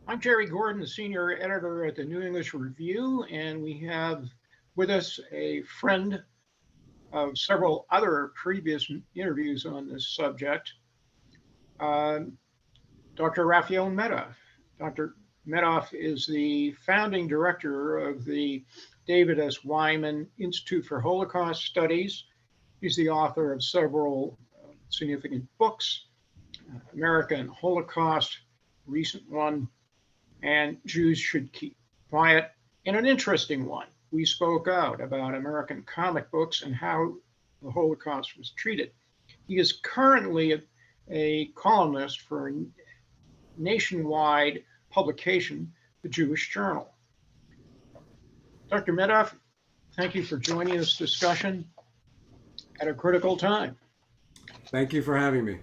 I'm Jerry Gordon, the senior editor at the New English Review, and we have with us a friend of several other previous interviews on this subject, uh, Dr. Rafael Medoff. Dr. Medoff is the founding director of the David S. Wyman Institute for Holocaust Studies. He's the author of several significant books, America and Holocaust, recent one, and Jews should keep quiet. And an interesting one, we spoke out about American comic books and how the Holocaust was treated. He is currently a columnist for a nationwide publication, the Jewish Journal. Dr. Medoff, thank you for joining this discussion at a critical time. Thank you for having me.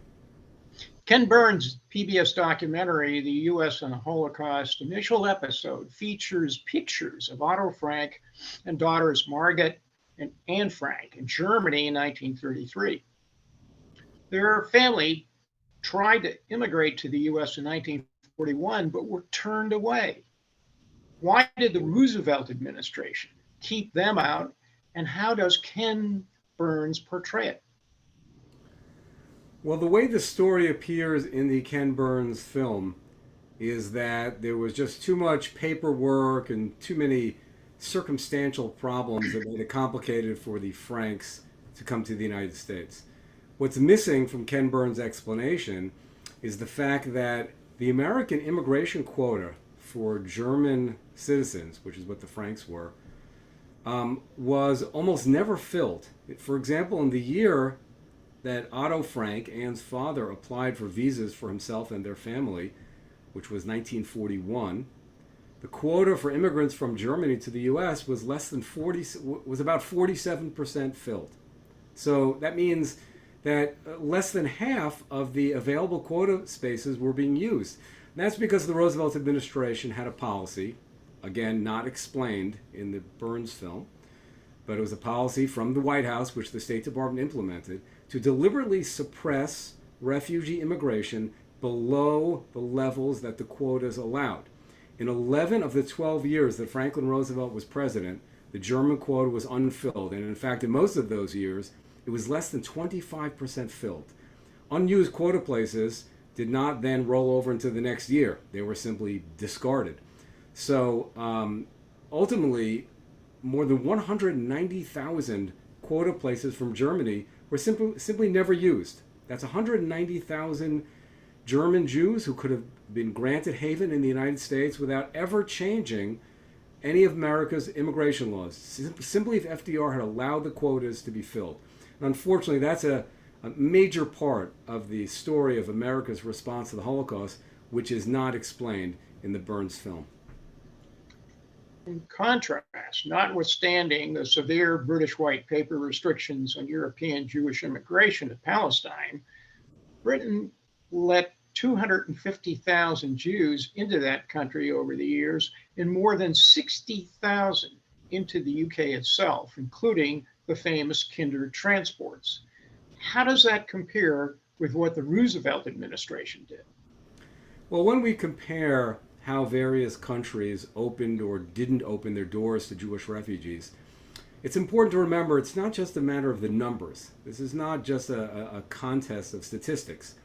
Ken Burns PBS Documentary, the US and Holocaust initial episode, features pictures of Otto Frank and daughters Margot and Ann Frank in Germany in 1933. Their family tried to immigrate to the US in 1941, but were turned away. Why did the Roosevelt administration keep them out, and how does Ken Burns portray it? Well, the way the story appears in the Ken Burns film is that there was just too much paperwork and too many circumstantial problems that made it complicated for the Franks to come to the United States. What's missing from Ken Burns' explanation is the fact that the American immigration quota for German citizens, which is what the Franks were, was almost never filled. For example, in the year that Otto Frank, Ann's father, applied for visas for himself and their family, which was 1941, the quota for immigrants from Germany to the U.S. was about 47% filled. So that means that less than half of the available quota spaces were being used. And that's because the Roosevelt administration had a policy, again, not explained in the Burns film, but it was a policy from the White House, which the State Department implemented, to deliberately suppress refugee immigration below the levels that the quotas allowed. In 11 of the 12 years that Franklin Roosevelt was president, the German quota was unfilled. And in fact, in most of those years, it was less than 25% filled. Unused quota places did not then roll over into the next year. They were simply discarded. So ultimately, more than 190,000 quota places from Germany were simply never used. That's 190,000 German Jews who could have been granted haven in the United States without ever changing any of America's immigration laws, simply if FDR had allowed the quotas to be filled. And unfortunately, that's a major part of the story of America's response to the Holocaust, which is not explained in the Burns film. In contrast, notwithstanding the severe British white paper restrictions on European Jewish immigration to Palestine, Britain let 250,000 Jews into that country over the years and more than 60,000 into the UK itself, including the famous Kinder transports. How does that compare with what the Roosevelt administration did? Well, when we compare how various countries opened or didn't open their doors to Jewish refugees, it's important to remember it's not just a matter of the numbers. This is not just a contest of statistics,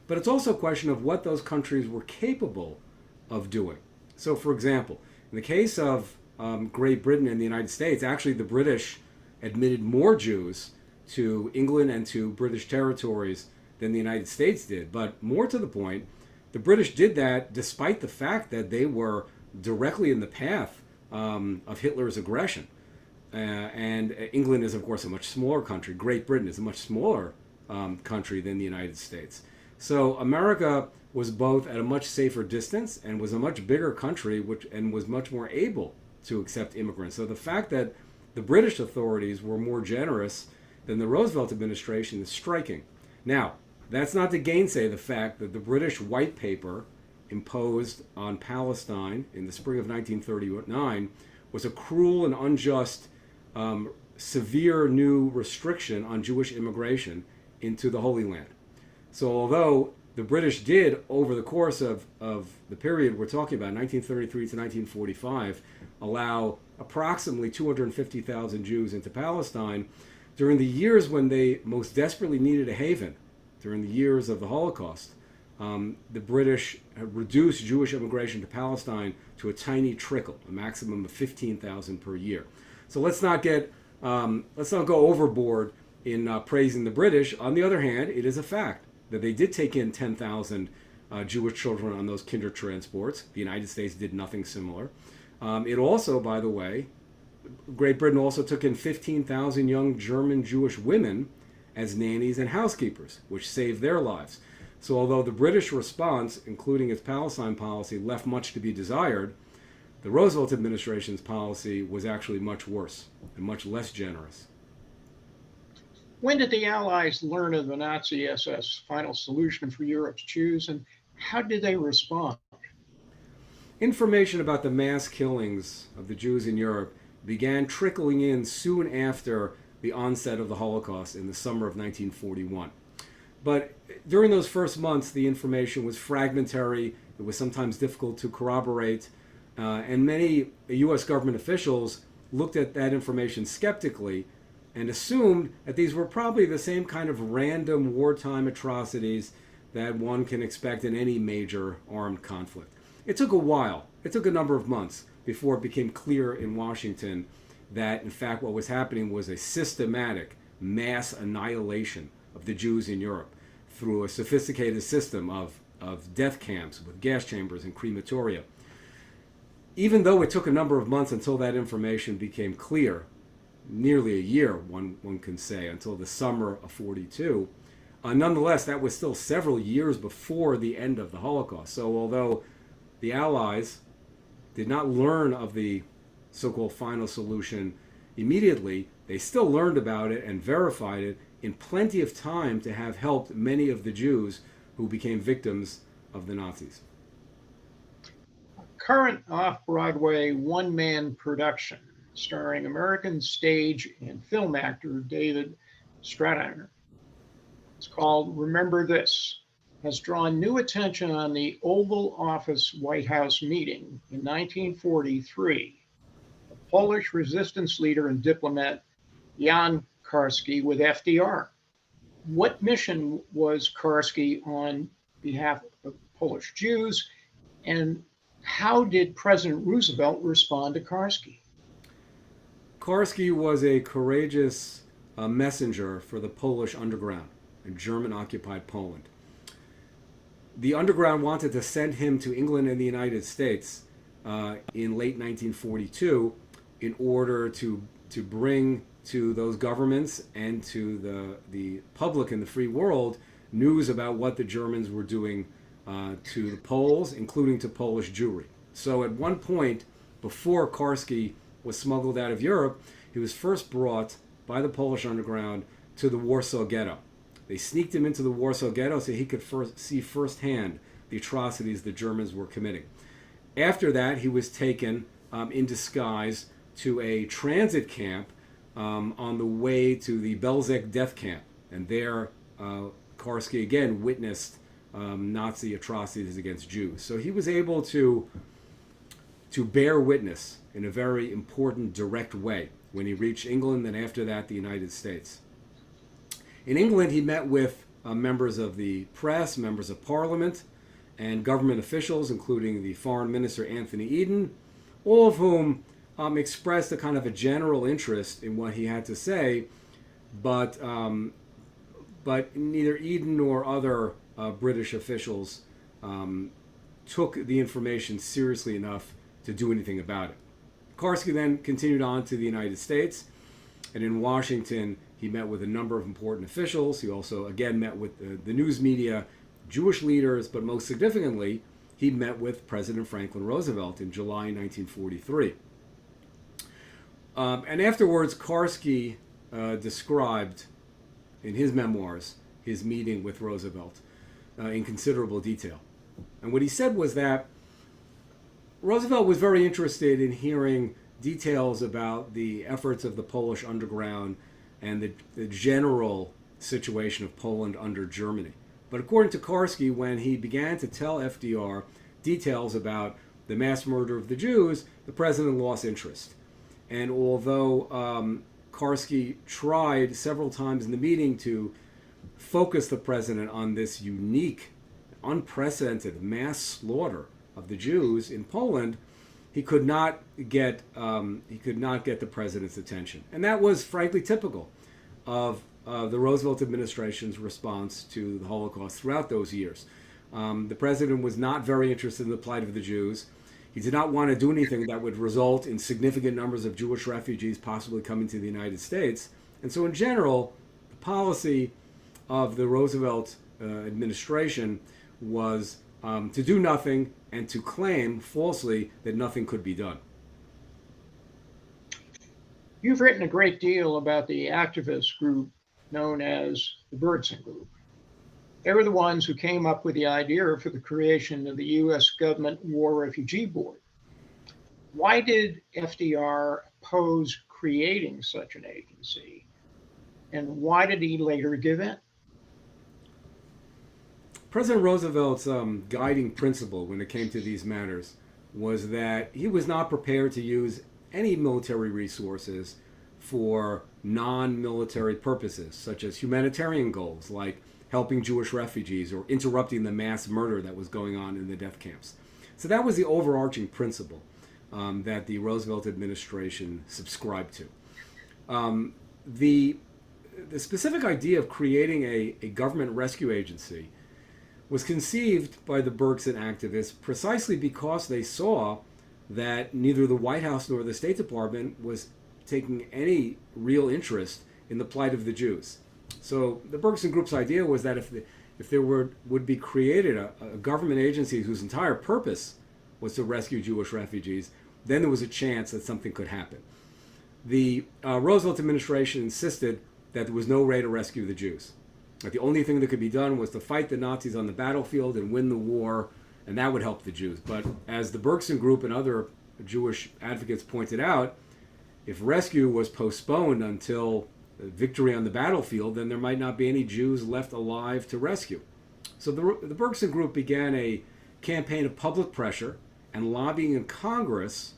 but it's also a question of what those countries were capable of doing. So, for example, in the case of Great Britain and the United States, actually the British admitted more Jews to England and to British territories than the United States did. But more to the point, the British did that despite the fact that they were directly in the path of Hitler's aggression. And England is, of course, a much smaller country. Great Britain is a much smaller country than the United States. So America was both at a much safer distance and was a much bigger country and was much more able to accept immigrants. So the fact that the British authorities were more generous than the Roosevelt administration is striking. Now, that's not to gainsay the fact that the British White Paper imposed on Palestine in the spring of 1939 was a cruel and unjust, severe new restriction on Jewish immigration into the Holy Land. So although the the British did, over the course of the period we're talking about, 1933 to 1945, allow approximately 250,000 Jews into Palestine during the years when they most desperately needed a haven, during the years of the Holocaust. The British reduced Jewish immigration to Palestine to a tiny trickle, a maximum of 15,000 per year. So let's not go overboard in praising the British. On the other hand, it is a fact that they did take in 10,000 Jewish children on those kinder transports. The United States did nothing similar. It also, by the way, Great Britain also took in 15,000 young German Jewish women as nannies and housekeepers, which saved their lives. So although the British response, including its Palestine policy, left much to be desired, the Roosevelt administration's policy was actually much worse and much less generous. When did the Allies learn of the Nazi SS final solution for Europe's Jews, and how did they respond? Information about the mass killings of the Jews in Europe began trickling in soon after the onset of the Holocaust in the summer of 1941. But during those first months, the information was fragmentary. It was sometimes difficult to corroborate. And many U.S. government officials looked at that information skeptically and assumed that these were probably the same kind of random wartime atrocities that one can expect in any major armed conflict. It took a while. It took a number of months before it became clear in Washington that, in fact, what was happening was a systematic mass annihilation of the Jews in Europe through a sophisticated system of death camps with gas chambers and crematoria. Even though it took a number of months until that information became clear, nearly a year, one can say, until the summer of 42, nonetheless, that was still several years before the end of the Holocaust. So although the Allies did not learn of the so-called final solution immediately, they still learned about it and verified it in plenty of time to have helped many of the Jews who became victims of the Nazis. A current off-Broadway one-man production starring American stage and film actor David Strathairn. It's called Remember This, has drawn new attention on the Oval Office White House meeting in 1943. The Polish resistance leader and diplomat Jan Karski with FDR. What mission was Karski on behalf of Polish Jews, and how did President Roosevelt respond to Karski? Karski was a courageous messenger for the Polish underground in German-occupied Poland. The underground wanted to send him to England and the United States in late 1942 in order to bring to those governments and to the public in the free world news about what the Germans were doing to the Poles, including to Polish Jewry. So at one point, before Karski was smuggled out of Europe, he was first brought by the Polish underground to the Warsaw Ghetto. They sneaked him into the Warsaw Ghetto so he could see firsthand the atrocities the Germans were committing. After that, he was taken in disguise to a transit camp on the way to the Belzec death camp. And there, Karski again witnessed Nazi atrocities against Jews. So he was able to bear witness in a very important, direct way when he reached England and after that the United States. In England, he met with members of the press, members of parliament, and government officials, including the foreign minister Anthony Eden, all of whom expressed a kind of a general interest in what he had to say, but neither Eden nor other British officials took the information seriously enough to do anything about it. Karski then continued on to the United States, and in Washington, he met with a number of important officials. He also, again, met with the news media, Jewish leaders, but most significantly, he met with President Franklin Roosevelt in July 1943. And afterwards, Karski described in his memoirs his meeting with Roosevelt in considerable detail. And what he said was that Roosevelt was very interested in hearing details about the efforts of the Polish underground and the general situation of Poland under Germany. But according to Karski, when he began to tell FDR details about the mass murder of the Jews, the president lost interest. And although Karski tried several times in the meeting to focus the president on this unique, unprecedented mass slaughter of the Jews in Poland, he could not get the president's attention, and that was frankly typical of the Roosevelt administration's response to the Holocaust throughout those years. The president was not very interested in the plight of the Jews. He did not want to do anything that would result in significant numbers of Jewish refugees possibly coming to the United States. And so in general, the policy of the Roosevelt administration was to do nothing and to claim falsely that nothing could be done. You've written a great deal about the activist group known as the Bergen Group. They were the ones who came up with the idea for the creation of the US Government War Refugee Board. Why did FDR oppose creating such an agency? And why did he later give in? President Roosevelt's guiding principle when it came to these matters was that he was not prepared to use any military resources for non-military purposes, such as humanitarian goals like helping Jewish refugees or interrupting the mass murder that was going on in the death camps. So that was the overarching principle that the Roosevelt administration subscribed to. The specific idea of creating a government rescue agency was conceived by the Bergen activists precisely because they saw that neither the White House nor the State Department was taking any real interest in the plight of the Jews. So the Bergen Group's idea was that if there would be created a government agency whose entire purpose was to rescue Jewish refugees, then there was a chance that something could happen. The Roosevelt administration insisted that there was no way to rescue the Jews. That the only thing that could be done was to fight the Nazis on the battlefield and win the war, and that would help the Jews. But as the Bergen Group and other Jewish advocates pointed out, if rescue was postponed until victory on the battlefield, then there might not be any Jews left alive to rescue. So the Bergen Group began a campaign of public pressure and lobbying in Congress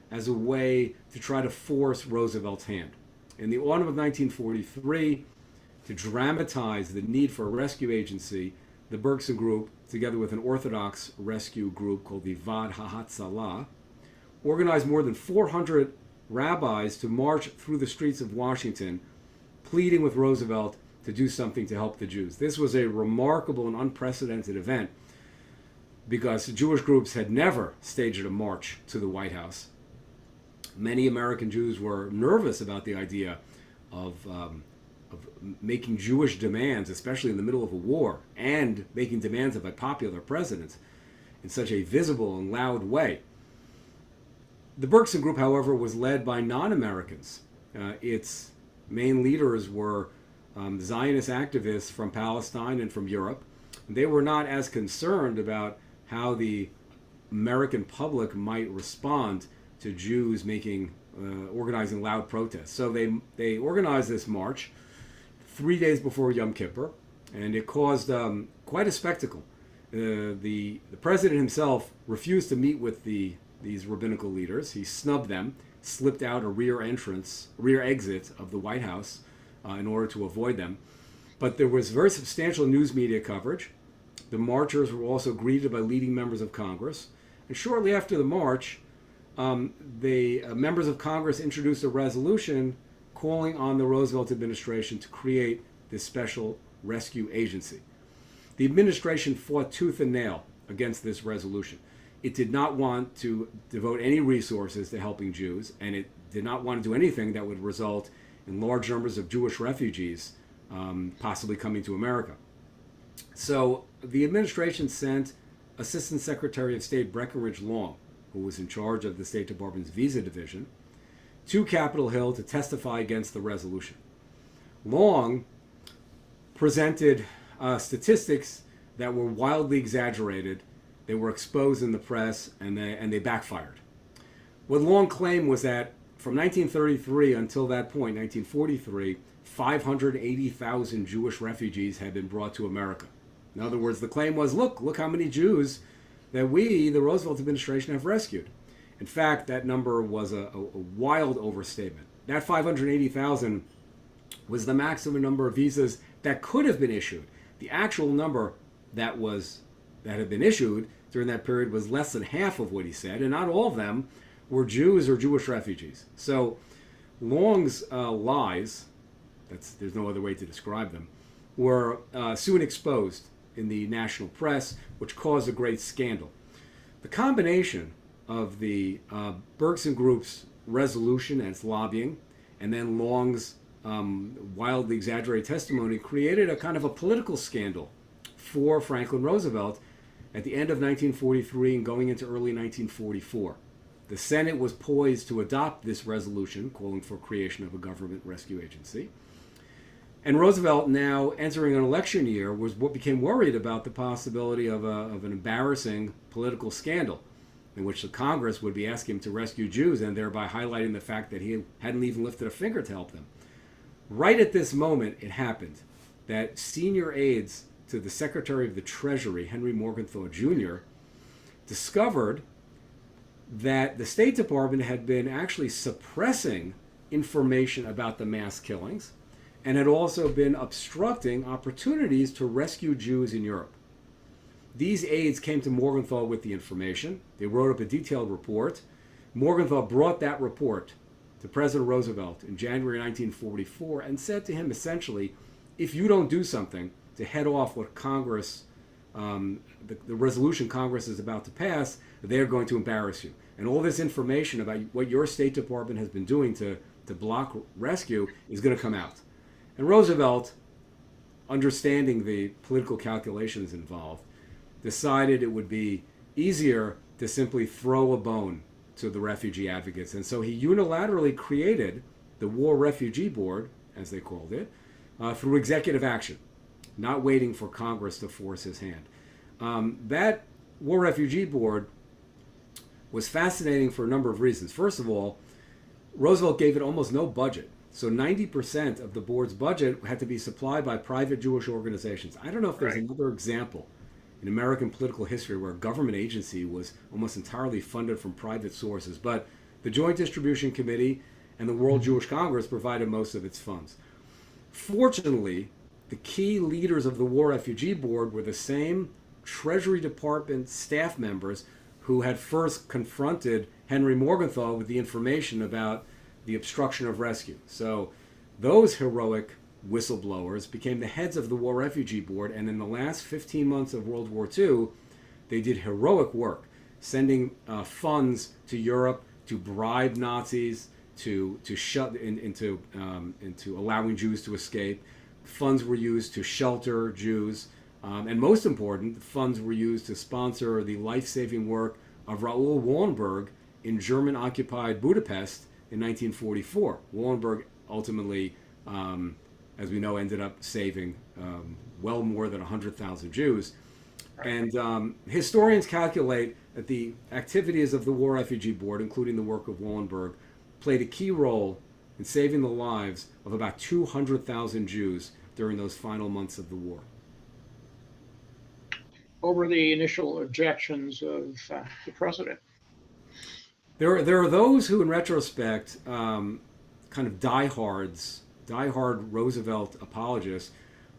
as a way to try to force Roosevelt's hand. In the autumn of 1943, to dramatize the need for a rescue agency, the Bergen Group, together with an Orthodox rescue group called the Vad HaHatzalah, organized more than 400 rabbis to march through the streets of Washington, pleading with Roosevelt to do something to help the Jews. This was a remarkable and unprecedented event because Jewish groups had never staged a march to the White House. Many American Jews were nervous about the idea of making Jewish demands, especially in the middle of a war, and making demands of a popular president in such a visible and loud way. The Bergen Group, however, was led by non-Americans. Its main leaders were Zionist activists from Palestine and from Europe. They were not as concerned about how the American public might respond to Jews organizing loud protests. So they organized this march 3 days before Yom Kippur, and it caused quite a spectacle. The president himself refused to meet with these rabbinical leaders. He snubbed them, slipped out a rear exit of the White House in order to avoid them. But there was very substantial news media coverage. The marchers were also greeted by leading members of Congress. And shortly after the march, the members of Congress introduced a resolution calling on the Roosevelt administration to create this special rescue agency. The administration fought tooth and nail against this resolution. It did not want to devote any resources to helping Jews, and it did not want to do anything that would result in large numbers of Jewish refugees possibly coming to America. So the administration sent Assistant Secretary of State Breckinridge Long, who was in charge of the State Department's Visa Division, to Capitol Hill to testify against the resolution. Long presented statistics that were wildly exaggerated. They were exposed in the press, and they backfired. What Long claimed was that from 1933 until that point, 1943, 580,000 Jewish refugees had been brought to America. In other words, the claim was, look how many Jews that we, the Roosevelt administration, have rescued. In fact, that number was a wild overstatement. That 580,000 was the maximum number of visas that could have been issued. The actual number that had been issued during that period was less than half of what he said, and not all of them were Jews or Jewish refugees. So Long's lies, there's no other way to describe them, were soon exposed in the national press, which caused a great scandal. The combination of the Bergson Group's resolution and its lobbying, and then Long's wildly exaggerated testimony created a kind of a political scandal for Franklin Roosevelt at the end of 1943 and going into early 1944. The Senate was poised to adopt this resolution calling for creation of a government rescue agency. And Roosevelt, now entering an election year, was what became worried about the possibility of an embarrassing political scandal in which the Congress would be asking him to rescue Jews and thereby highlighting the fact that he hadn't even lifted a finger to help them. Right at this moment, it happened that senior aides to the Secretary of the Treasury, Henry Morgenthau Jr., discovered that the State Department had been actually suppressing information about the mass killings and had also been obstructing opportunities to rescue Jews in Europe. These aides came to Morgenthau with the information. They wrote up a detailed report. Morgenthau brought that report to President Roosevelt in January 1944 and said to him essentially, if you don't do something to head off what Congress, the resolution Congress is about to pass, they're going to embarrass you. And all this information about what your State Department has been doing to block rescue is going to come out. And Roosevelt, understanding the political calculations involved, decided it would be easier to simply throw a bone to the refugee advocates. And so he unilaterally created the War Refugee Board, as they called it, through executive action, not waiting for Congress to force his hand. That War Refugee Board was fascinating for a number of reasons. First of all, Roosevelt gave it almost no budget. So 90% of the board's budget had to be supplied by private Jewish organizations. I don't know if there's another example in American political history where a government agency was almost entirely funded from private sources, but the Joint Distribution Committee and the World Jewish Congress provided most of its funds. Fortunately, the key leaders of the War Refugee Board were the same Treasury Department staff members who had first confronted Henry Morgenthau with the information about the obstruction of rescue. So those heroic whistleblowers became the heads of the War Refugee Board, and in the last 15 months of World War II, they did heroic work, sending funds to Europe to bribe Nazis, to shut into allowing Jews to escape. Funds were used to shelter Jews, and most important, funds were used to sponsor the life-saving work of Raoul Wallenberg in German-occupied Budapest in 1944. Wallenberg ultimately, as we know, ended up saving well more than 100,000 Jews. And historians calculate that the activities of the War Refugee Board, including the work of Wallenberg, played a key role in saving the lives of about 200,000 Jews during those final months of the war. Over the initial objections of the president. There are those who, in retrospect, kind of diehard Roosevelt apologists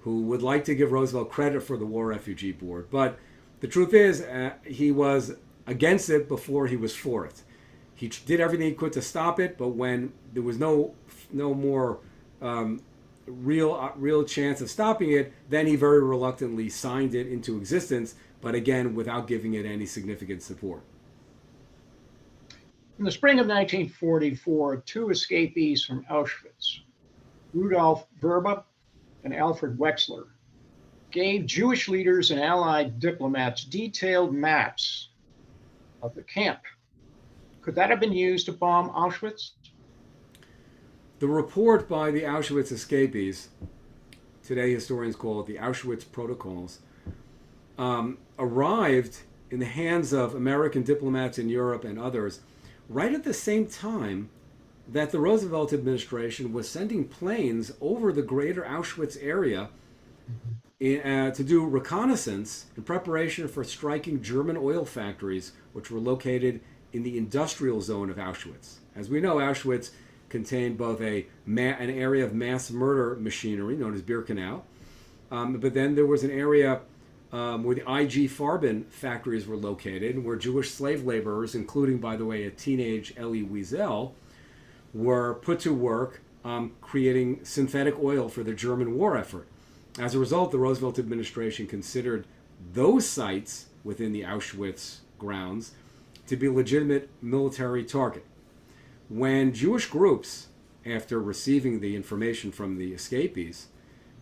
who would like to give Roosevelt credit for the War Refugee Board. But the truth is, he was against it before he was for it. He did everything he could to stop it, but when there was no more real chance of stopping it, then he very reluctantly signed it into existence, but again, without giving it any significant support. In the spring of 1944, two escapees from Auschwitz, Rudolf Verba and Alfred Wexler, gave Jewish leaders and Allied diplomats detailed maps of the camp. Could that have been used to bomb Auschwitz? The report by the Auschwitz escapees, today historians call it the Auschwitz Protocols, arrived in the hands of American diplomats in Europe and others right at the same time that the Roosevelt administration was sending planes over the greater Auschwitz area to do reconnaissance in preparation for striking German oil factories, which were located in the industrial zone of Auschwitz. As we know, Auschwitz contained both an area of mass murder machinery known as Birkenau, but then there was an area where the IG Farben factories were located, where Jewish slave laborers, including, by the way, a teenage Elie Wiesel, were put to work creating synthetic oil for the German war effort. As a result, the Roosevelt administration considered those sites within the Auschwitz grounds to be a legitimate military target. When Jewish groups, after receiving the information from the escapees,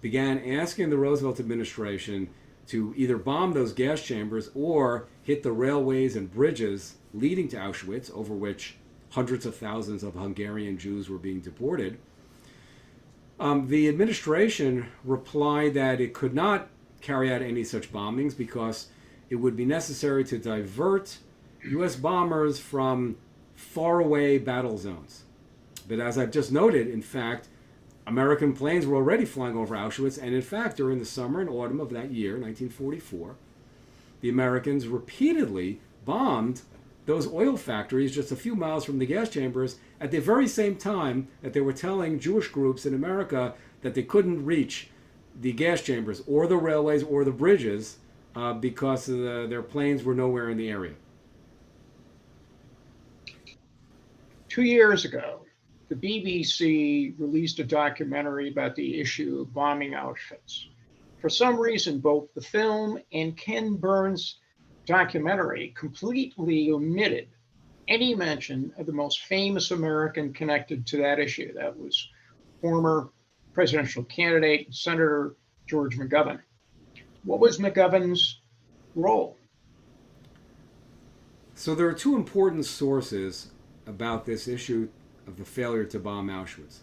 began asking the Roosevelt administration to either bomb those gas chambers or hit the railways and bridges leading to Auschwitz, over which hundreds of thousands of Hungarian Jews were being deported, the administration replied that it could not carry out any such bombings because it would be necessary to divert U.S. bombers from faraway battle zones. But as I've just noted, in fact, American planes were already flying over Auschwitz, and in fact, during the summer and autumn of that year, 1944, the Americans repeatedly bombed those oil factories just a few miles from the gas chambers at the very same time that they were telling Jewish groups in America that they couldn't reach the gas chambers or the railways or the bridges because their planes were nowhere in the area. 2 years ago, the BBC released a documentary about the issue of bombing Auschwitz. For some reason, both the film and Ken Burns documentary completely omitted any mention of the most famous American connected to that issue. That was former presidential candidate, Senator George McGovern. What was McGovern's role? So there are two important sources about this issue of the failure to bomb Auschwitz.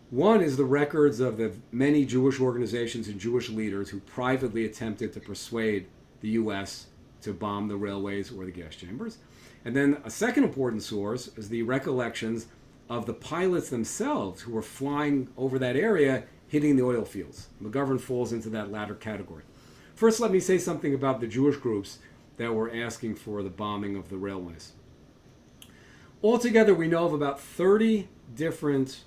One is the records of the many Jewish organizations and Jewish leaders who privately attempted to persuade the U.S. to bomb the railways or the gas chambers. And then a second important source is the recollections of the pilots themselves who were flying over that area, hitting the oil fields. McGovern falls into that latter category. First, let me say something about the Jewish groups that were asking for the bombing of the railways. Altogether, we know of about 30 different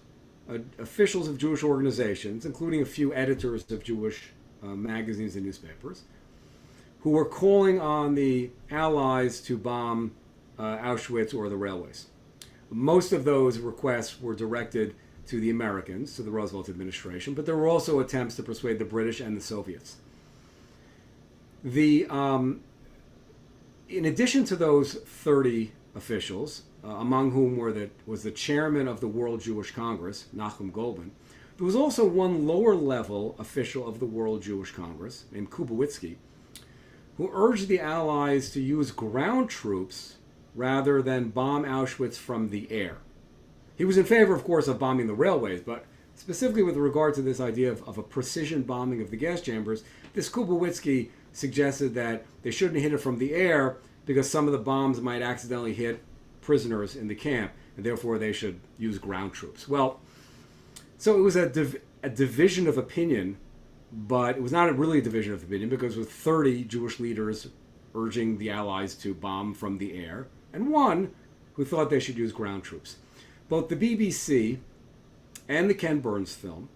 officials of Jewish organizations, including a few editors of Jewish magazines and newspapers, who were calling on the Allies to bomb Auschwitz or the railways. Most of those requests were directed to the Americans, to the Roosevelt administration, but there were also attempts to persuade the British and the Soviets. In addition to those 30 officials, among whom was the chairman of the World Jewish Congress, Nachum Goldman, there was also one lower-level official of the World Jewish Congress, named Kubowitsky, who urged the Allies to use ground troops rather than bomb Auschwitz from the air. He was in favor, of course, of bombing the railways, but specifically with regard to this idea of a precision bombing of the gas chambers, this Kubowitsky suggested that they shouldn't hit it from the air because some of the bombs might accidentally hit prisoners in the camp, and therefore they should use ground troops. Well, so it was a division of opinion, but it was not really a division of opinion because with 30 Jewish leaders urging the Allies to bomb from the air, and one who thought they should use ground troops. Both the BBC and the Ken Burns film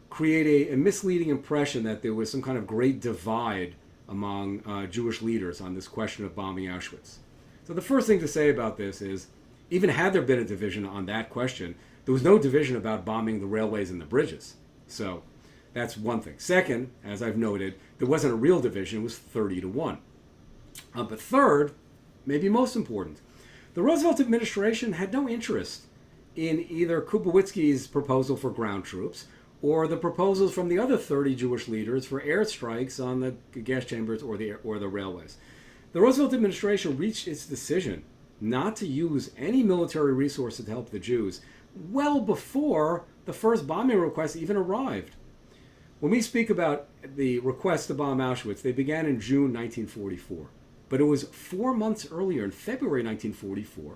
create a misleading impression that there was some kind of great divide among Jewish leaders on this question of bombing Auschwitz. So the first thing to say about this is, even had there been a division on that question, there was no division about bombing the railways and the bridges. So that's one thing. Second, as I've noted, there wasn't a real division, it was 30-1. But third, maybe most important, the Roosevelt administration had no interest in either Kubowitsky's proposal for ground troops or the proposals from the other 30 Jewish leaders for airstrikes on the gas chambers or the railways. The Roosevelt administration reached its decision not to use any military resources to help the Jews well before the first bombing requests even arrived. When we speak about the request to bomb Auschwitz, they began in June 1944. But it was 4 months earlier, in February 1944,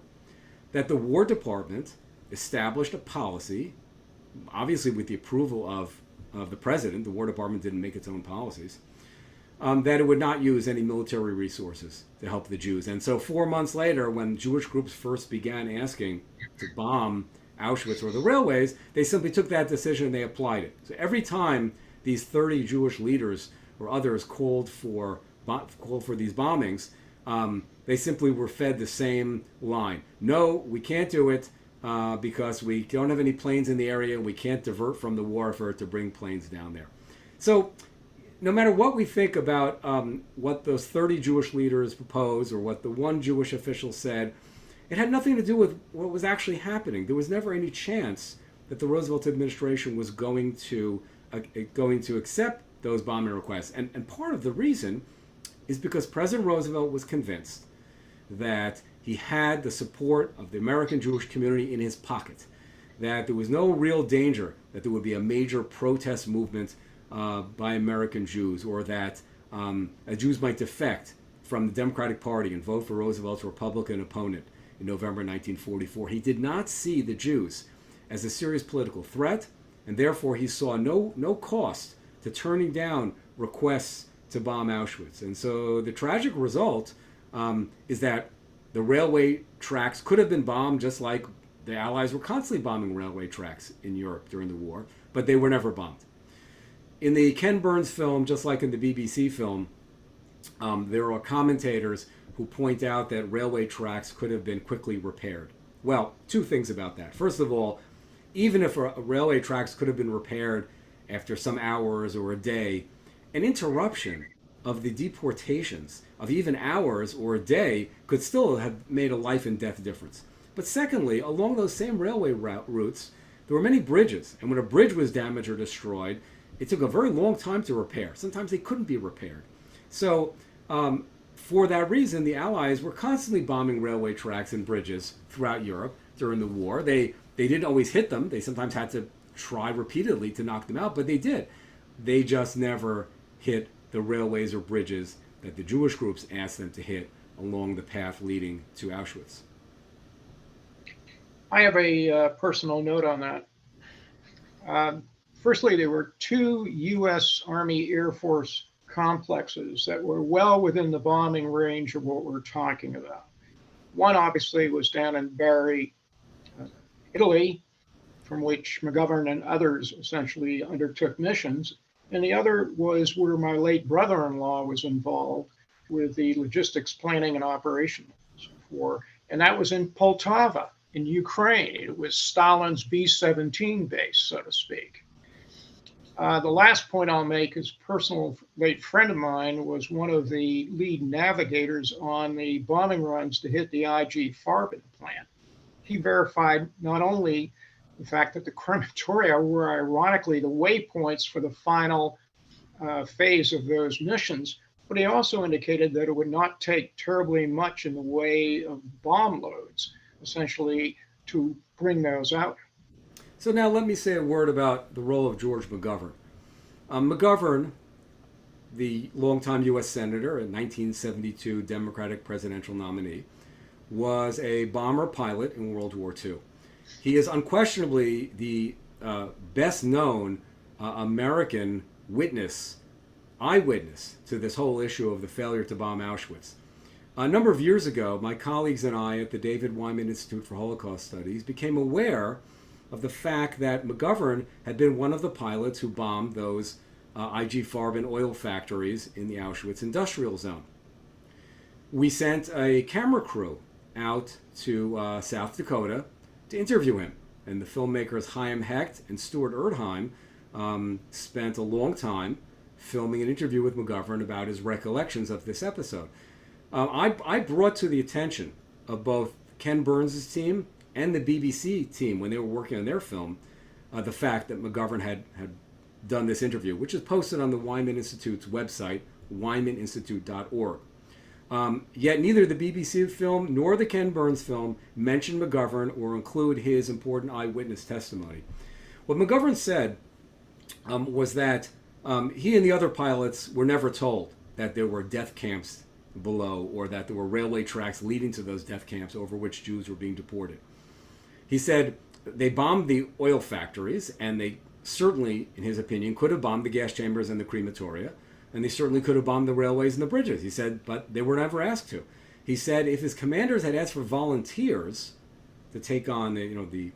that the War Department established a policy, obviously with the approval of of the president, the War Department didn't make its own policies, that it would not use any military resources to help the Jews. And so 4 months later, when Jewish groups first began asking to bomb Auschwitz or the railways, they simply took that decision and they applied it. So every time these 30 Jewish leaders or others called for these bombings, they simply were fed the same line. No, we can't do it because we don't have any planes in the area. We can't divert from the war effort to bring planes down there. So no matter what we think about what those 30 Jewish leaders proposed or what the one Jewish official said, it had nothing to do with what was actually happening. There was never any chance that the Roosevelt administration was going to accept those bombing requests. And part of the reason is because President Roosevelt was convinced that he had the support of the American Jewish community in his pocket, that there was no real danger that there would be a major protest movement by American Jews, or that Jews might defect from the Democratic Party and vote for Roosevelt's Republican opponent in November 1944. He did not see the Jews as a serious political threat, and therefore he saw no cost to turning down requests to bomb Auschwitz. And so the tragic result is that the railway tracks could have been bombed, just like the Allies were constantly bombing railway tracks in Europe during the war, but they were never bombed. In the Ken Burns film, just like in the BBC film, there are commentators who point out that railway tracks could have been quickly repaired. Well, two things about that. First of all, even if railway tracks could have been repaired after some hours or a day, an interruption of the deportations of even hours or a day could still have made a life and death difference. But secondly, along those same railway routes, there were many bridges, and when a bridge was damaged or destroyed, it took a very long time to repair. Sometimes they couldn't be repaired. So for that reason, the Allies were constantly bombing railway tracks and bridges throughout Europe during the war. They didn't always hit them. They sometimes had to try repeatedly to knock them out, but they did. They just never hit the railways or bridges that the Jewish groups asked them to hit along the path leading to Auschwitz. I have a personal note on that. Firstly, there were two U.S. Army Air Force complexes that were well within the bombing range of what we're talking about. One obviously was down in Bari, Italy, from which McGovern and others essentially undertook missions. And the other was where my late brother-in-law was involved with the logistics planning and operations for, and that was in Poltava in Ukraine. It was Stalin's B-17 base, so to speak. The last point I'll make is a personal late friend of mine was one of the lead navigators on the bombing runs to hit the IG Farben plant. He verified not only the fact that the crematoria were ironically the waypoints for the final phase of those missions, but he also indicated that it would not take terribly much in the way of bomb loads, essentially, to bring those out. So now let me say a word about the role of George McGovern. McGovern, the longtime U.S. Senator and 1972 Democratic presidential nominee, was a bomber pilot in World War II. He is unquestionably the best known American eyewitness to this whole issue of the failure to bomb Auschwitz. A number of years ago, my colleagues and I at the David Wyman Institute for Holocaust Studies became aware of the fact that McGovern had been one of the pilots who bombed those IG Farben oil factories in the Auschwitz industrial zone. We sent a camera crew out to South Dakota to interview him. And the filmmakers Chaim Hecht and Stuart Erdheim spent a long time filming an interview with McGovern about his recollections of this episode. I brought to the attention of both Ken Burns' team and the BBC team when they were working on their film the fact that McGovern had done this interview, which is posted on the Wyman Institute's website, wymaninstitute.org. Yet neither the BBC film nor the Ken Burns film mention McGovern or include his important eyewitness testimony. What McGovern said was that he and the other pilots were never told that there were death camps below or that there were railway tracks leading to those death camps over which Jews were being deported. He said they bombed the oil factories and they certainly, in his opinion, could have bombed the gas chambers and the crematoria, and they certainly could have bombed the railways and the bridges. He said, but they were never asked to. He said if his commanders had asked for volunteers to take on the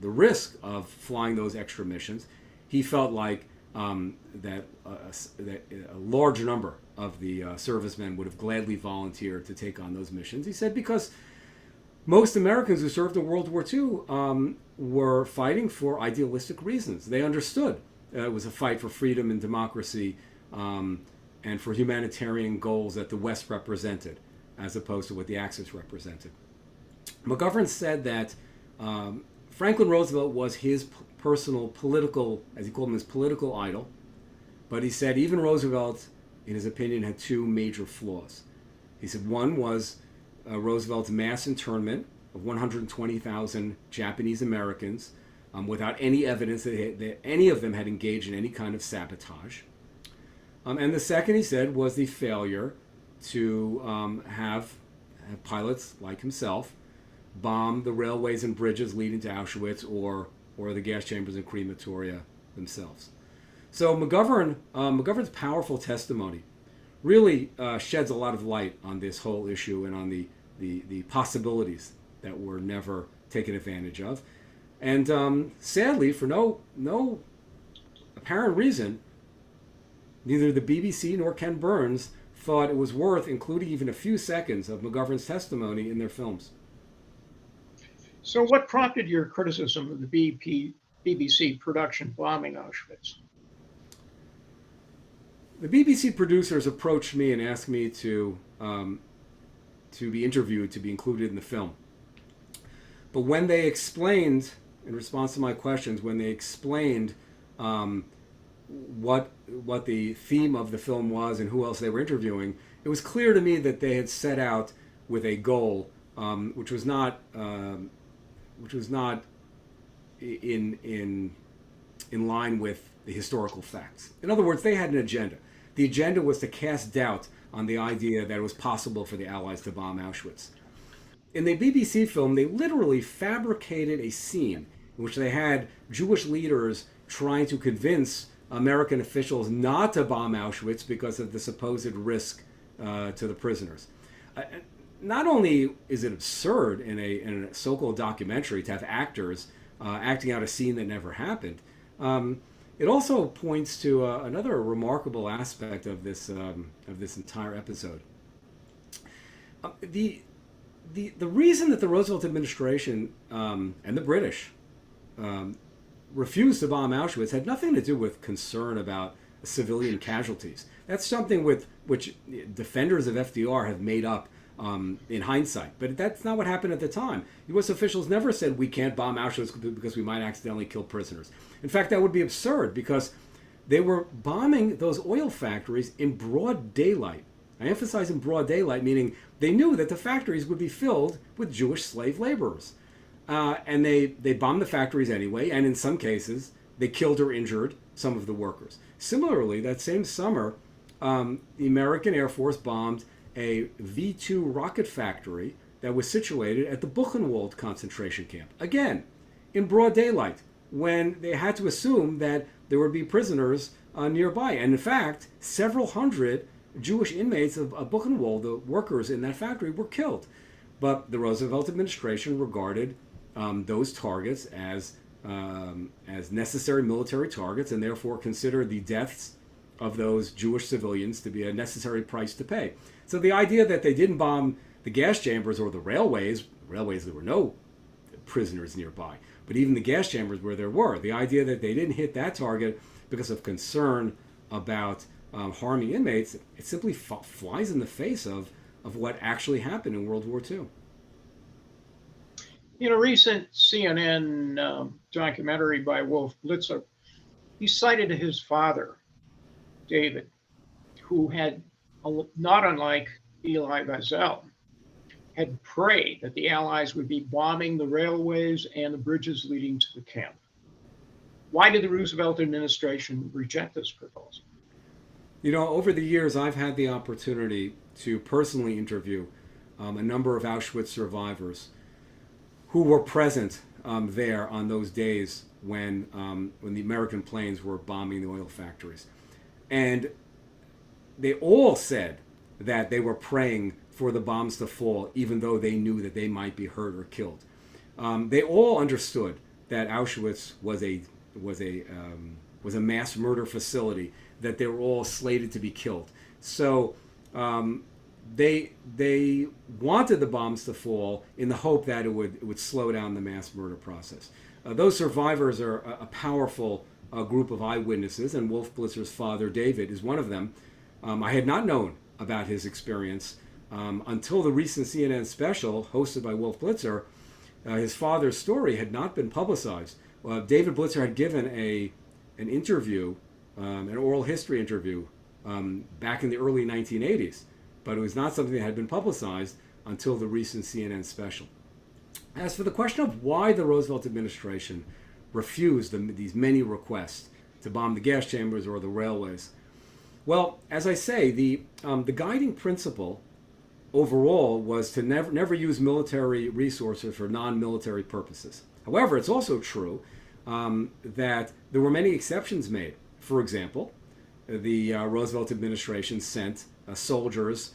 risk of flying those extra missions, he felt like that a large number of the servicemen would have gladly volunteered to take on those missions. He said because most Americans who served in World War II were fighting for idealistic reasons. They understood it was a fight for freedom and democracy and for humanitarian goals that the West represented, as opposed to what the Axis represented. McGovern said that Franklin Roosevelt was his personal political, as he called him, his political idol. But he said even Roosevelt, in his opinion, had two major flaws. He said one was Roosevelt's mass internment of 120,000 Japanese Americans without any evidence that any of them had engaged in any kind of sabotage. And the second, he said, was the failure to have pilots like himself bomb the railways and bridges leading to Auschwitz or the gas chambers and crematoria themselves. So McGovern's powerful testimony really sheds a lot of light on this whole issue and on the possibilities that were never taken advantage of. And sadly, for no apparent reason, neither the BBC nor Ken Burns thought it was worth including even a few seconds of McGovern's testimony in their films. So what prompted your criticism of the BBC production bombing Auschwitz? The BBC producers approached me and asked me to be interviewed, to be included in the film. But when they explained, in response to my questions, when they explained what the theme of the film was and who else they were interviewing, it was clear to me that they had set out with a goal which was not in line with the historical facts. In other words, they had an agenda. The agenda was to cast doubt on the idea that it was possible for the Allies to bomb Auschwitz. In the BBC film, they literally fabricated a scene in which they had Jewish leaders trying to convince American officials not to bomb Auschwitz because of the supposed risk to the prisoners. Not only is it absurd in a so-called documentary to have actors acting out a scene that never happened, it also points to another remarkable aspect of this entire episode. The reason that the Roosevelt administration and the British refused to bomb Auschwitz had nothing to do with concern about civilian casualties. That's something which defenders of FDR have made up in hindsight. But that's not what happened at the time. U.S. officials never said we can't bomb Auschwitz because we might accidentally kill prisoners. In fact, that would be absurd because they were bombing those oil factories in broad daylight. I emphasize in broad daylight, meaning they knew that the factories would be filled with Jewish slave laborers. And they bombed the factories anyway, and in some cases, they killed or injured some of the workers. Similarly, that same summer, the American Air Force bombed a V-2 rocket factory that was situated at the Buchenwald concentration camp. Again, in broad daylight, when they had to assume that there would be prisoners nearby. And in fact, several hundred Jewish inmates of Buchenwald, the workers in that factory, were killed. But the Roosevelt administration regarded those targets as necessary military targets and therefore considered the deaths of those Jewish civilians to be a necessary price to pay. So the idea that they didn't bomb the gas chambers or the railways, there were no prisoners nearby, but even the gas chambers where there were, the idea that they didn't hit that target because of concern about harming inmates, it simply flies in the face of what actually happened in World War II. In a recent CNN documentary by Wolf Blitzer, he cited his father, David, who had, not unlike Elie Wiesel, had prayed that the Allies would be bombing the railways and the bridges leading to the camp. Why did the Roosevelt administration reject this proposal? You know, over the years, I've had the opportunity to personally interview a number of Auschwitz survivors who were present there on those days when the American planes were bombing the oil factories. And they all said that they were praying for the bombs to fall, even though they knew that they might be hurt or killed. They all understood that Auschwitz was a mass murder facility, that they were all slated to be killed. So they wanted the bombs to fall in the hope that it would slow down the mass murder process. Those survivors are a powerful group of eyewitnesses, and Wolf Blitzer's father, David, is one of them. I had not known about his experience until the recent CNN special hosted by Wolf Blitzer. His father's story had not been publicized. David Blitzer had given an interview, an oral history interview, back in the early 1980s, but it was not something that had been publicized until the recent CNN special. As for the question of why the Roosevelt administration refused these many requests to bomb the gas chambers or the railways, well, as I say, the guiding principle overall was to never use military resources for non-military purposes. However, it's also true that there were many exceptions made. For example, the Roosevelt administration sent soldiers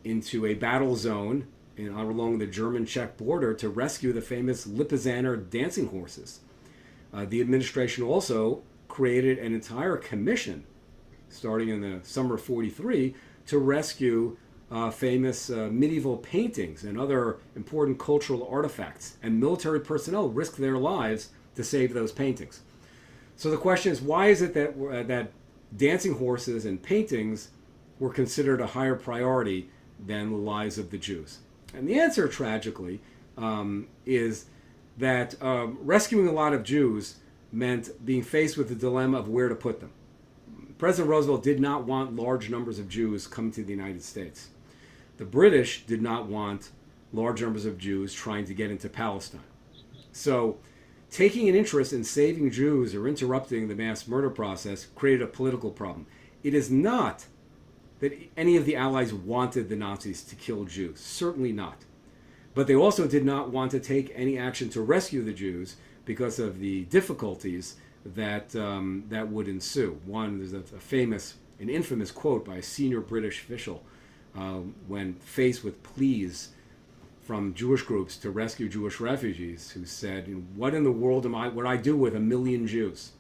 into a battle zone along the German-Czech border to rescue the famous Lipizzaner dancing horses. The administration also created an entire commission, starting in the summer of '43, to rescue famous medieval paintings and other important cultural artifacts, and military personnel risked their lives to save those paintings. So the question is, why is it that dancing horses and paintings were considered a higher priority than the lives of the Jews? And the answer, tragically, is that rescuing a lot of Jews meant being faced with the dilemma of where to put them. President Roosevelt did not want large numbers of Jews coming to the United States. The British did not want large numbers of Jews trying to get into Palestine. So taking an interest in saving Jews or interrupting the mass murder process created a political problem. It is not that any of the Allies wanted the Nazis to kill Jews. Certainly not. But they also did not want to take any action to rescue the Jews because of the difficulties that would ensue. One, there's an infamous quote by a senior British official when faced with pleas from Jewish groups to rescue Jewish refugees, who said, "What in the world would I do with 1 million Jews?"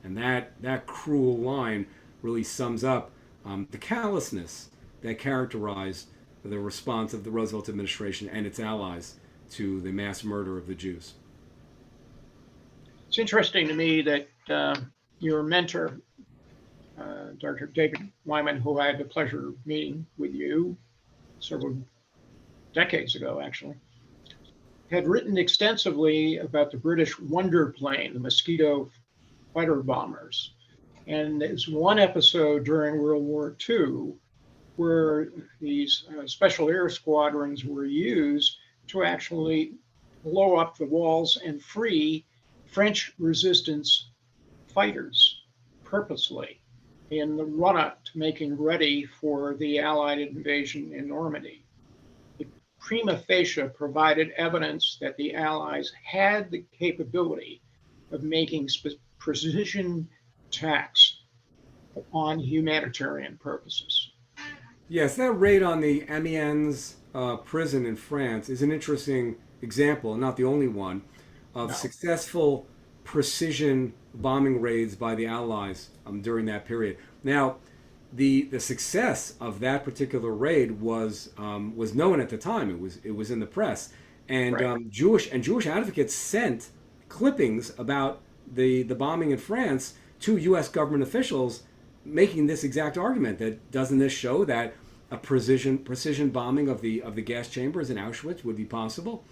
And that cruel line really sums up the callousness that characterized the response of the Roosevelt administration and its allies to the mass murder of the Jews. It's interesting to me that your mentor, Dr. David Wyman, who I had the pleasure of meeting with you several decades ago, actually, had written extensively about the British Wonder plane, the Mosquito fighter bombers. And there's one episode during World War II where these special air squadrons were used to actually blow up the walls and free French resistance fighters purposely in the run-up to making ready for the Allied invasion in Normandy. It prima facie provided evidence that the Allies had the capability of making precision attacks on humanitarian purposes. Yes, that raid on the Amiens prison in France is an interesting example, not the only one, of successful precision bombing raids by the Allies during that period. Now, the success of that particular raid was known at the time. It was in the press, and right. Jewish advocates sent clippings about the bombing in France to U.S. government officials, making this exact argument that doesn't this show that a precision bombing of the gas chambers in Auschwitz would be possible?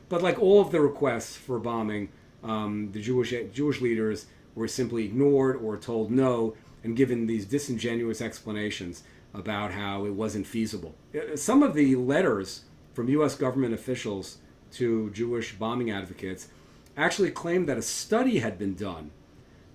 But like all of the requests for bombing, the Jewish leaders were simply ignored or told no and given these disingenuous explanations about how it wasn't feasible. Some of the letters from U.S. government officials to Jewish bombing advocates actually claimed that a study had been done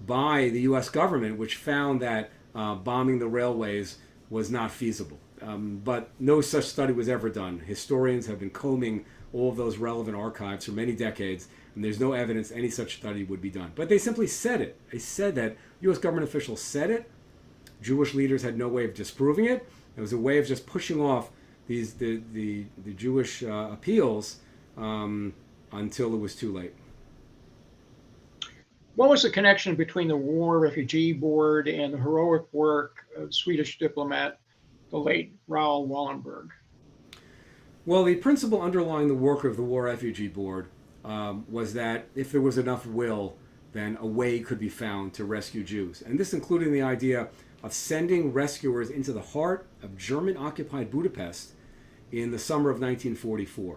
by the U.S. government which found that bombing the railways was not feasible. But no such study was ever done. Historians have been combing all of those relevant archives for many decades. and there's no evidence any such study would be done. But they simply said it. They said that U.S. government officials said it. Jewish leaders had no way of disproving it. It was a way of just pushing off the Jewish appeals until it was too late. What was the connection between the War Refugee Board and the heroic work of Swedish diplomat, the late Raoul Wallenberg? Well, the principle underlying the work of the War Refugee Board was that if there was enough will, then a way could be found to rescue Jews. And this included the idea of sending rescuers into the heart of German-occupied Budapest in the summer of 1944.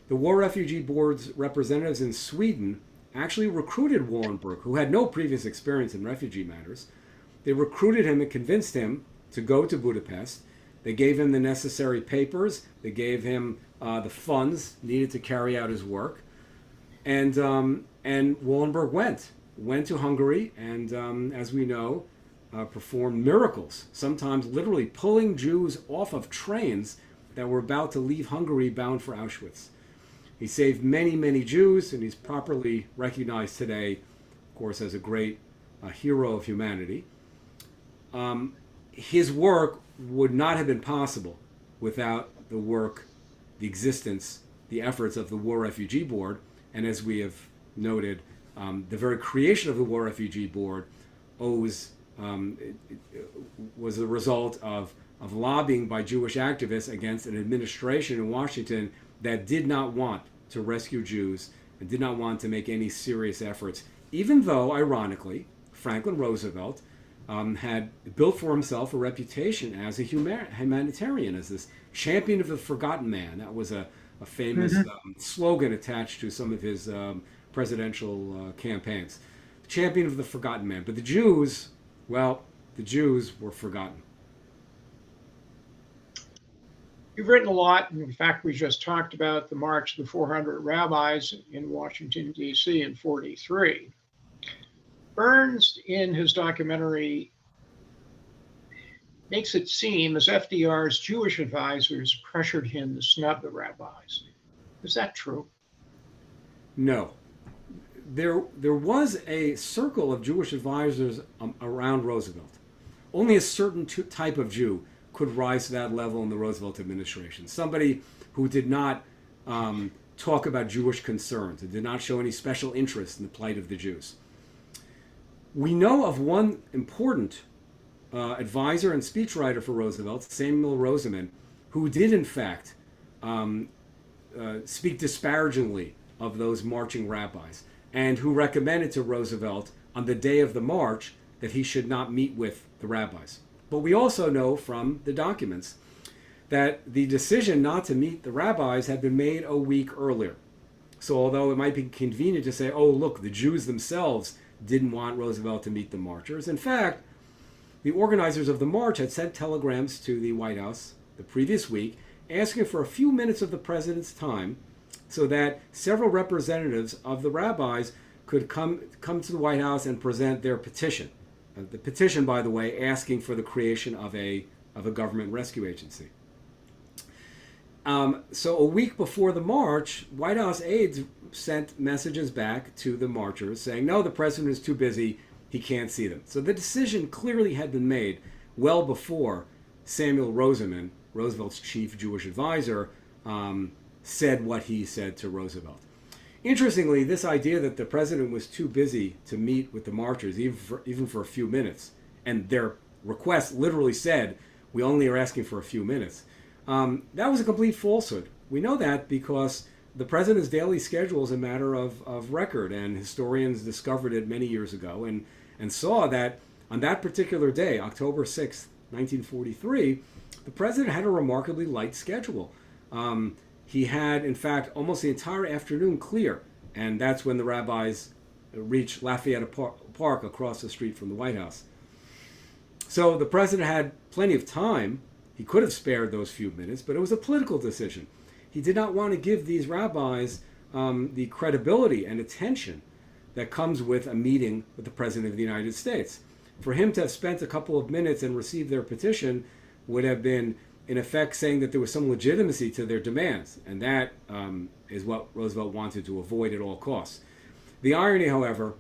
The War Refugee Board's representatives in Sweden actually recruited Wallenberg, who had no previous experience in refugee matters. They recruited him and convinced him to go to Budapest. They gave him the necessary papers. They gave him the funds needed to carry out his work. And Wallenberg went to Hungary and, as we know, performed miracles, sometimes literally pulling Jews off of trains that were about to leave Hungary bound for Auschwitz. He saved many, many Jews, and he's properly recognized today, of course, as a great hero of humanity. His work would not have been possible without the work, the existence, the efforts of the War Refugee Board. And as we have noted, the very creation of the War Refugee Board was the result of lobbying by Jewish activists against an administration in Washington that did not want to rescue Jews and did not want to make any serious efforts, even though, ironically, Franklin Roosevelt had built for himself a reputation as a humanitarian, as this champion of the forgotten man. That was a famous slogan attached to some of his presidential campaigns. Champion of the forgotten man. But the Jews, well, the Jews were forgotten. You've written a lot. In fact, we just talked about the March of the 400 Rabbis in Washington, D.C. in 43. Burns, in his documentary, makes it seem as FDR's Jewish advisors pressured him to snub the rabbis. Is that true? No. There was a circle of Jewish advisors around Roosevelt. Only a certain type of Jew could rise to that level in the Roosevelt administration. Somebody who did not talk about Jewish concerns and did not show any special interest in the plight of the Jews. We know of one important advisor and speechwriter for Roosevelt, Samuel Roseman, who did in fact speak disparagingly of those marching rabbis, and who recommended to Roosevelt on the day of the march that he should not meet with the rabbis. But we also know from the documents that the decision not to meet the rabbis had been made a week earlier. So although it might be convenient to say, oh, look, the Jews themselves didn't want Roosevelt to meet the marchers, in fact, the organizers of the march had sent telegrams to the White House the previous week asking for a few minutes of the president's time so that several representatives of the rabbis could come to the White House and present their petition. The petition, by the way, asking for the creation of a government rescue agency. So a week before the march, White House aides sent messages back to the marchers saying, no, the president is too busy, he can't see them. So the decision clearly had been made well before Samuel Roseman, Roosevelt's chief Jewish advisor, said what he said to Roosevelt. Interestingly, this idea that the president was too busy to meet with the marchers, even for a few minutes, and their request literally said, we only are asking for a few minutes, that was a complete falsehood. We know that because the president's daily schedule is a matter of record, and historians discovered it many years ago and saw that on that particular day, October 6th, 1943, the president had a remarkably light schedule. He had, in fact, almost the entire afternoon clear, and that's when the rabbis reached Lafayette Park across the street from the White House. So the president had plenty of time. He could have spared those few minutes, but it was a political decision. He did not want to give these rabbis the credibility and attention that comes with a meeting with the President of the United States. For him to have spent a couple of minutes and received their petition would have been, in effect, saying that there was some legitimacy to their demands, and that is what Roosevelt wanted to avoid at all costs. The irony, however,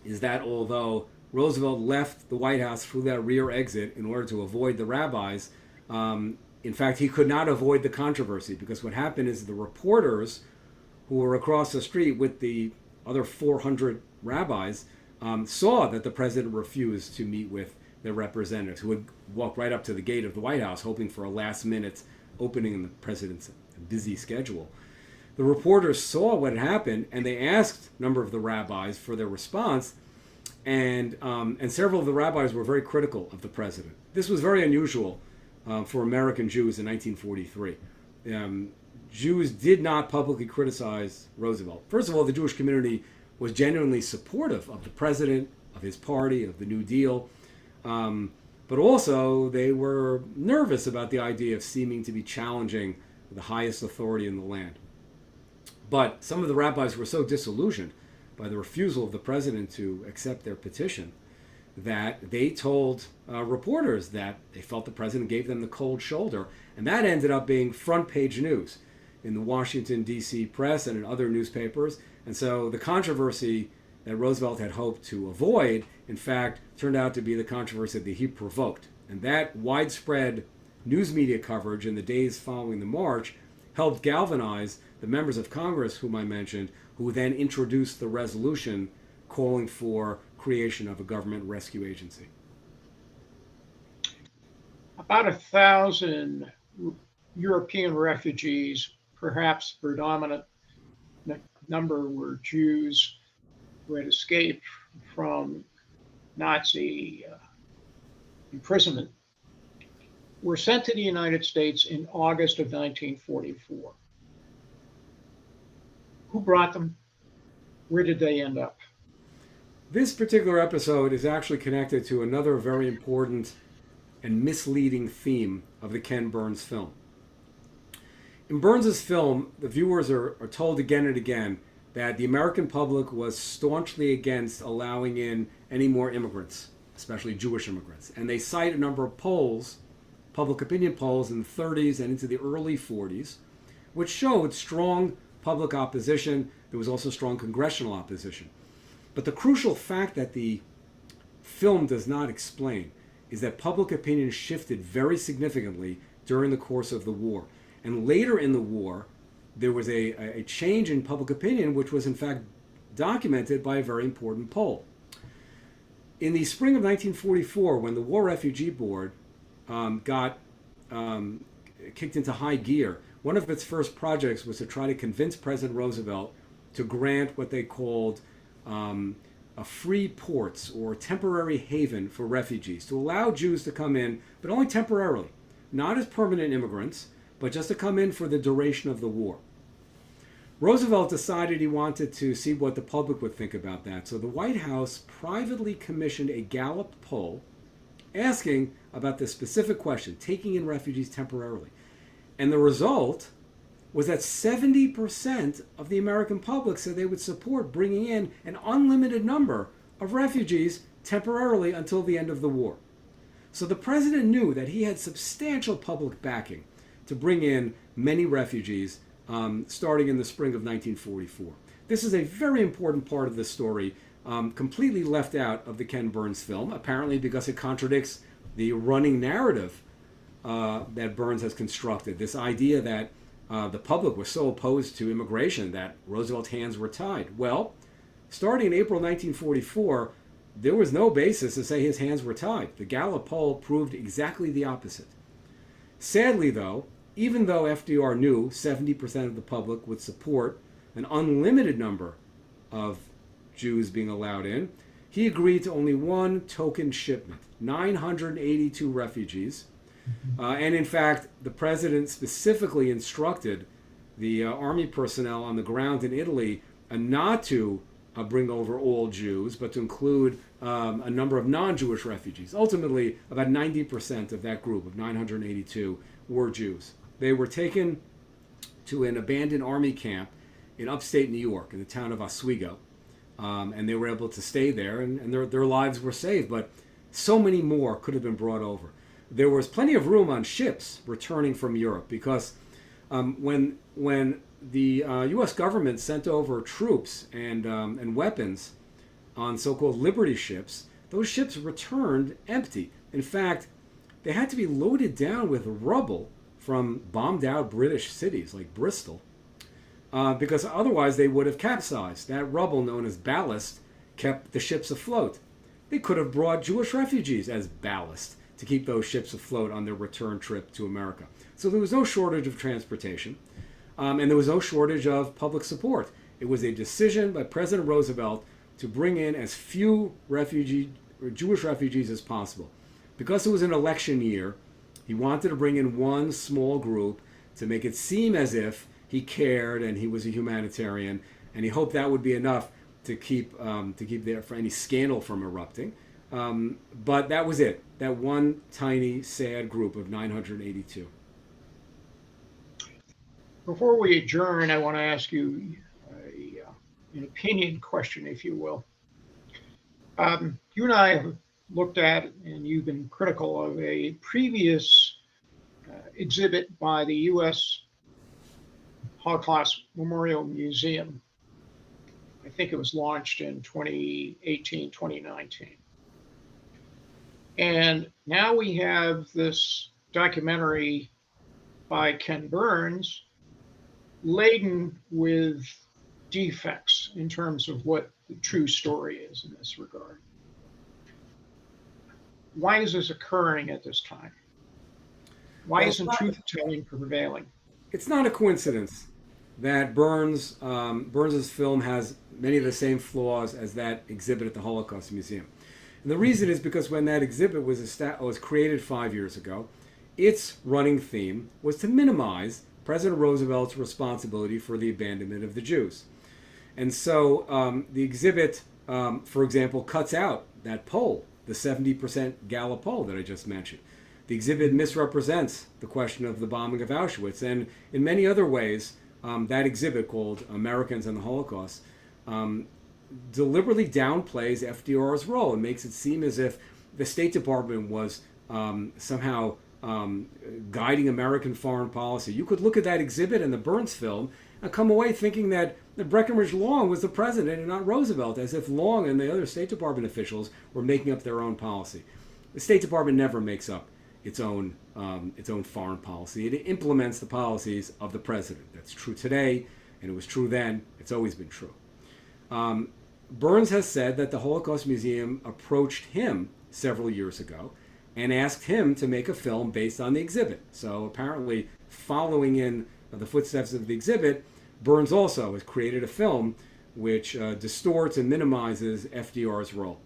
is that although Roosevelt left the White House through that rear exit in order to avoid the rabbis, in fact, he could not avoid the controversy, because what happened is the reporters who were across the street with the other 400 rabbis saw that the president refused to meet with their representatives, who had walked right up to the gate of the White House hoping for a last-minute opening in the president's busy schedule. The reporters saw what had happened, and they asked a number of the rabbis for their response, and several of the rabbis were very critical of the president. This was very unusual for American Jews in 1943. Jews did not publicly criticize Roosevelt. First of all, the Jewish community was genuinely supportive of the president, of his party, of the New Deal. But also, they were nervous about the idea of seeming to be challenging the highest authority in the land. But some of the rabbis were so disillusioned by the refusal of the president to accept their petition that they told reporters that they felt the president gave them the cold shoulder. And that ended up being front page news in the Washington, D.C. press and in other newspapers. And so the controversy that Roosevelt had hoped to avoid, in fact, turned out to be the controversy that he provoked. And that widespread news media coverage in the days following the march helped galvanize the members of Congress whom I mentioned, who then introduced the resolution calling for creation of a government rescue agency. About 1,000 European refugees, perhaps predominant number were Jews who had escaped from Nazi imprisonment, were sent to the United States in August of 1944. Who brought them? Where did they end up? This particular episode is actually connected to another very important and misleading theme of the Ken Burns film. In Burns's film, the viewers are told again and again that the American public was staunchly against allowing in any more immigrants, especially Jewish immigrants. And they cite a number of polls, public opinion polls in the 30s and into the early 40s, which showed strong public opposition. There was also strong congressional opposition. But the crucial fact that the film does not explain is that public opinion shifted very significantly during the course of the war. And later in the war, there was a change in public opinion, which was in fact documented by a very important poll. In the spring of 1944, when the War Refugee Board got kicked into high gear, one of its first projects was to try to convince President Roosevelt to grant what they called a free ports or temporary haven for refugees, to allow Jews to come in, but only temporarily, not as permanent immigrants, but just to come in for the duration of the war. Roosevelt decided he wanted to see what the public would think about that. So the White House privately commissioned a Gallup poll asking about this specific question, taking in refugees temporarily. And the result was that 70% of the American public said they would support bringing in an unlimited number of refugees temporarily until the end of the war. So the president knew that he had substantial public backing to bring in many refugees starting in the spring of 1944. This is a very important part of the story, completely left out of the Ken Burns film, apparently because it contradicts the running narrative that Burns has constructed. This idea that the public was so opposed to immigration that Roosevelt's hands were tied. Well, starting in April 1944, there was no basis to say his hands were tied. The Gallup poll proved exactly the opposite. Sadly, though, even though FDR knew 70% of the public would support an unlimited number of Jews being allowed in, he agreed to only one token shipment, 982 refugees. And in fact, the president specifically instructed the army personnel on the ground in Italy not to bring over all Jews, but to include a number of non-Jewish refugees. Ultimately, about 90% of that group of 982 were Jews. They were taken to an abandoned army camp in upstate New York, in the town of Oswego, and they were able to stay there, and their lives were saved. But so many more could have been brought over. There was plenty of room on ships returning from Europe because When the U.S. government sent over troops and weapons on so-called Liberty ships, those ships returned empty. In fact, they had to be loaded down with rubble from bombed-out British cities like Bristol, because otherwise they would have capsized. That rubble, known as ballast, kept the ships afloat. They could have brought Jewish refugees as ballast to keep those ships afloat on their return trip to America. So there was no shortage of transportation, and there was no shortage of public support. It was a decision by President Roosevelt to bring in as few Jewish refugees as possible. Because it was an election year, he wanted to bring in one small group to make it seem as if he cared and he was a humanitarian, and he hoped that would be enough to keep there for any scandal from erupting. But that was it. That one tiny, sad group of 982. Before we adjourn, I want to ask you an opinion question, if you will. You and I have looked at, and you've been critical of a previous exhibit by the US Holocaust Memorial Museum. I think it was launched in 2018, 2019. And now we have this documentary by Ken Burns laden with defects in terms of what the true story is in this regard. Why is this occurring at this time? Why isn't truth-telling prevailing? It's not a coincidence that Burns's film has many of the same flaws as that exhibit at the Holocaust Museum. And the reason is because when that exhibit was created 5 years ago, its running theme was to minimize President Roosevelt's responsibility for the abandonment of the Jews. And so the exhibit, for example, cuts out that poll, the 70% Gallup poll that I just mentioned. The exhibit misrepresents the question of the bombing of Auschwitz. And in many other ways, that exhibit, called Americans and the Holocaust, deliberately downplays FDR's role and makes it seem as if the State Department was somehow guiding American foreign policy. You could look at that exhibit in the Burns film and come away thinking that Breckinridge Long was the president and not Roosevelt, as if Long and the other State Department officials were making up their own policy. The State Department never makes up its own foreign policy. It implements the policies of the president. That's true today, and it was true then. It's always been true. Burns has said that the Holocaust Museum approached him several years ago and asked him to make a film based on the exhibit. So apparently, following in the footsteps of the exhibit, Burns also has created a film which distorts and minimizes FDR's role.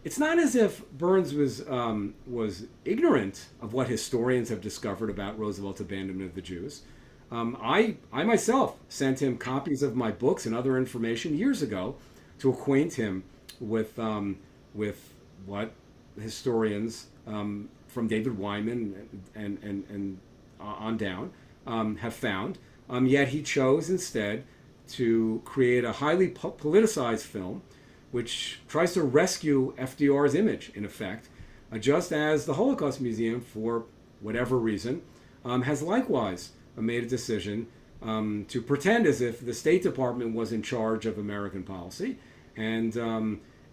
It's not as if Burns was ignorant of what historians have discovered about Roosevelt's abandonment of the Jews. I myself sent him copies of my books and other information years ago to acquaint him with what historians from David Wyman and on down have found. Yet he chose instead to create a highly politicized film which tries to rescue FDR's image, in effect, just as the Holocaust Museum, for whatever reason, has likewise made a decision to pretend as if the State Department was in charge of American policy, and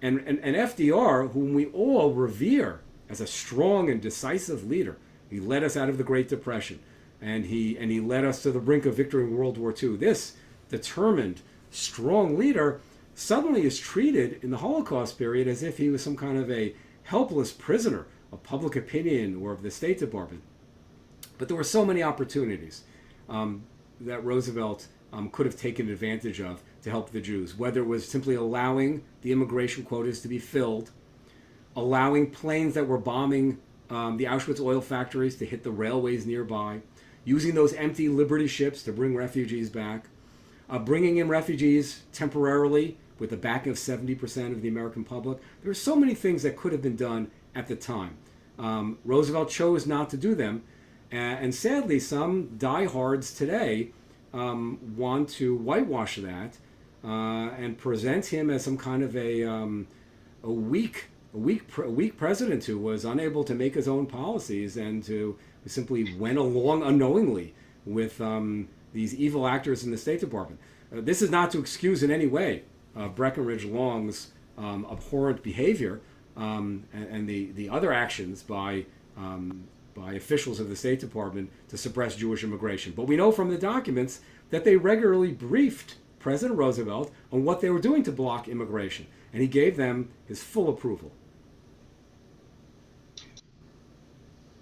FDR, whom we all revere as a strong and decisive leader. He led us out of the Great Depression, and he led us to the brink of victory in World War II. This determined, strong leader suddenly is treated in the Holocaust period as if he was some kind of a helpless prisoner of public opinion or of the State Department. But there were so many opportunities that Roosevelt could have taken advantage of to help the Jews, whether it was simply allowing the immigration quotas to be filled, allowing planes that were bombing the Auschwitz oil factories to hit the railways nearby, using those empty Liberty ships to bring refugees back, bringing in refugees temporarily with the backing of 70% of the American public. There were so many things that could have been done at the time. Roosevelt chose not to do them, and sadly, some diehards today want to whitewash that and present him as some kind of a weak president who was unable to make his own policies and who simply went along unknowingly with these evil actors in the State Department. This is not to excuse in any way Breckinridge Long's abhorrent behavior and the other actions by officials of the State Department to suppress Jewish immigration. But we know from the documents that they regularly briefed President Roosevelt on what they were doing to block immigration, and he gave them his full approval.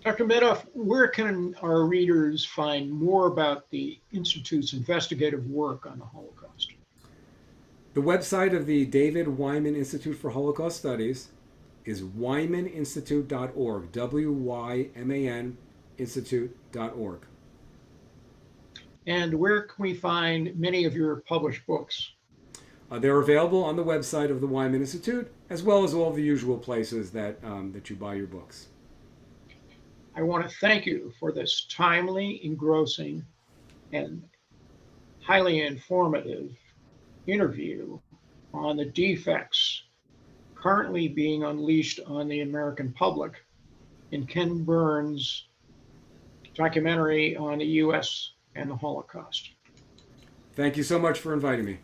Dr. Medoff, where can our readers find more about the Institute's investigative work on the Holocaust? The website of the David Wyman Institute for Holocaust Studies is wymaninstitute.org, W-Y-M-A-N institute.org. And where can we find many of your published books? They're available on the website of the Wyman Institute, as well as all the usual places that you buy your books. I want to thank you for this timely, engrossing, and highly informative interview on the defects currently being unleashed on the American public in Ken Burns' documentary on the US and the Holocaust. Thank you so much for inviting me.